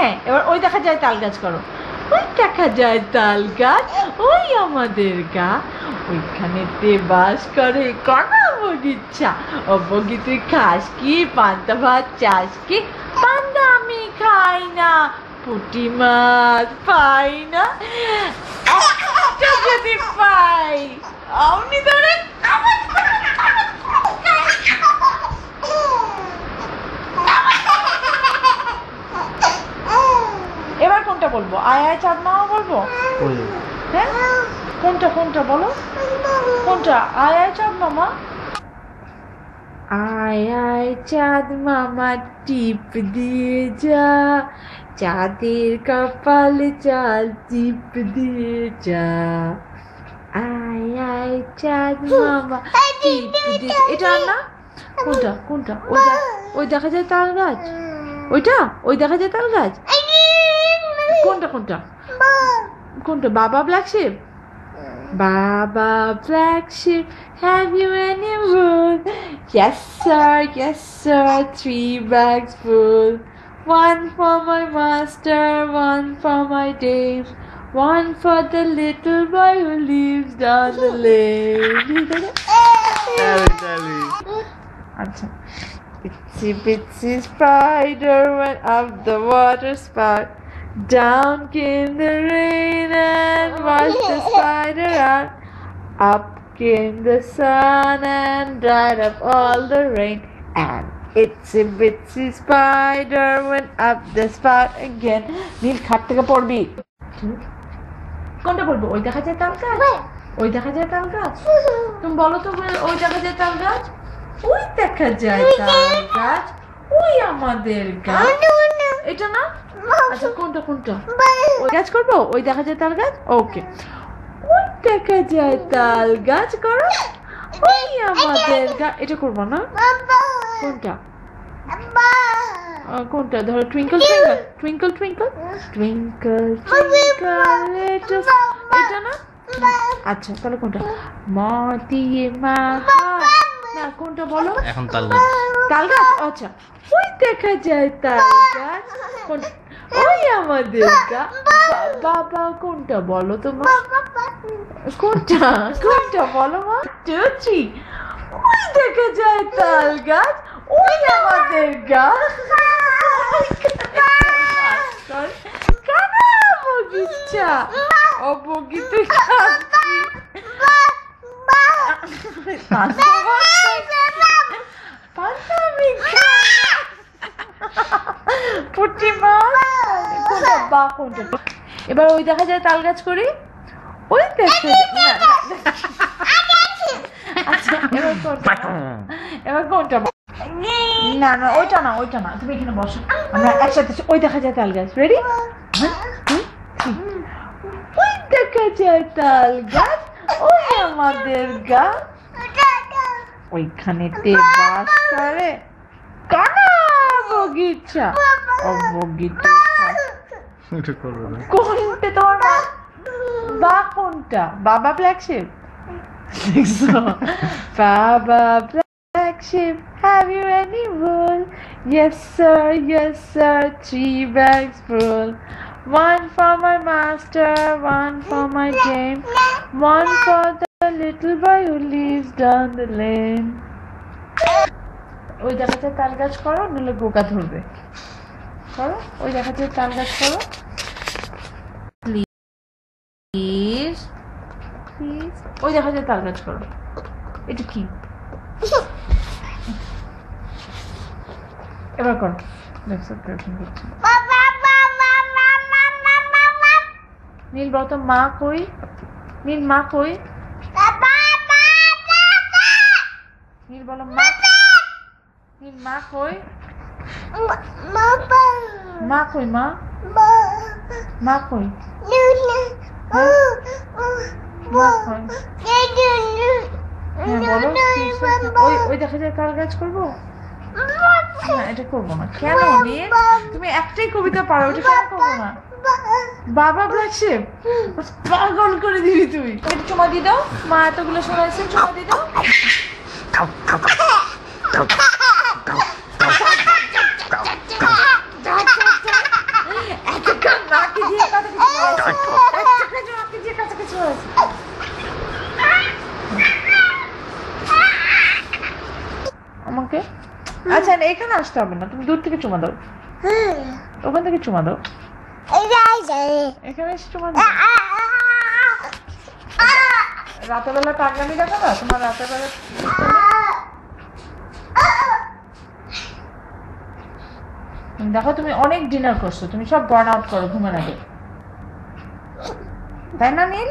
হ্যাঁ এবার ওই দেখা যায় তাল গাছ করো। ওই দেখা যায় তাল গাছ, ওই আমাদের গা, ওইখানেতে বাস করে কণা বগিচা। ও বগি তুই খাস কি পান্তা ভাত চাস কি? পান্তা আমি খাই না, পুঁটি মাছ পাই না, একটা যদি পাই আপনি ধরে এবার কোনটা বলবো? আয় আয় চাঁদ মামা বলবো? হ্যাঁ কোনটা কোনটা বলো কোনটা? আয় আয় চাঁদ মামা, আয় আয় চাঁদ মামা টিপ দিয়ে যা, চাঁদের কপালে চাল টিপ দিয়ে যা। আয় আয় চাঁদ মামা টিপ দিয়ে। এটা না কোনটা কোনটা? ওই দেখা যায় তাল গাছ, ওইটা ওই দেখা যায় তাল গাছ। কোনটা কোনটা কোনটা? Baa baa black sheep, Baba Black Sheep, have you any wool? Yes sir, 3 bags full. 1 for my master, 1 for my dame, 1 for the little boy who lives down the lane. Acha. Itsy bitsy spider went up the water spout. Down came the rain and washed the spider out. Up came the sun and dried up all the rain. And itsy bitsy spider went up the spout again. নীল খাট থেকে পড়বি। কোনটা বলবো? ওই দেখা যায় তাল গাছ, ওই দেখা যায় তাল গাছ। তুমি বলো তো, ওই দেখা যায় তাল গাছ, ওই দেখা যায় তাল গাছ, ওই আমাদের গাছ। এটা না? আচ্ছা কোনটা কোনটা? ওই গাছ করবো? ওই দেখা যায় তাল গাছ। ওকে, ওই দেখা যায় তাল গাছ করো, ওই আমাদের গাছ। এটা করবো না? কোনটা কোনটা? ধরো twinkle twinkle twinkle twinkle twinkle twinkle little, এটা না? আচ্ছা তাহলে কোনটা? মা দিয়ে মা না, কোনটা বলো এখন? তাল গাছ, তাল গাছ। আচ্ছা ওই দেখা যায় তাল গাছ, ওই আমাদের গাছ। বাবা কোনটা বলো তোমার? কোনটা কোনটা বলো মা? 2 3 ওই দেখা যায় তাল গাছ, ওই আমাদের গাছ। কানা বগিচা, ও বগি তুই পুঁটি মাছ। বা কোনটা? এবার ওই দেখা যায় তাল গাছ করি, ওই দেখা আচ্ছা এবার কোনটা? না না ওইটা না, ওইটা না, তুমি এখানে বসো, আমরা একসাথে। ওই দেখা যায় তাল গাছ। রেডি? ওই দেখা যায় তাল গাছ, ওই আমাদের গাছ, ওইখানেতে বাস করে কানা বগিচা। ও বগিচা কোনটা তোমার? বা কোনটা? Baa baa black sheep. বাবা Black sheep, have you any wool? Yes sir, 3 bags full. 1 for my master, 1 for my dame, 1 for the little boy who lives down the lane. ওই দেখা যায় তাল গাছ করো, নইলে গোকা ধরবে। করো, ওই দেখা যায় তাল গাছ করো প্লিজ প্লিজ। ওই দেখা যায় তাল গাছ করো। এটা কি? এবার কর। নীল বলতো মা কই? নীল মা কই? নীল বলো মা। নীল মা কই? মা কই? মা মা কই? মা কই? হ্যাঁ বলো। ওই দেখা যায় তাল গাছ করবো না, এটা করবো না। কেন নীল? তুমি একটাই কবিতা পারো, ওটা কেন করবো না? বাবা ব্ল্যাক শিপ, পাগল করে দিবি তুই। একটু চুমা দিয়ে দাও, মা এতগুলো শোনাইছে, চুমা দিয়ে দাও। আমাকে আচ্ছা এখানে আসতে হবে না, তুমি দূর থেকে চুমা দাও, ওখান থেকে চুমা দাও, এখানে এসে চুমা দাও। রাতের বেলা পাগলামি দেখো না তোমার, রাতের বেলা দেখো তুমি অনেক ডিনার করছো, তুমি সব বার্ন আউট করো ঘুমের আগে, তাই না নীল?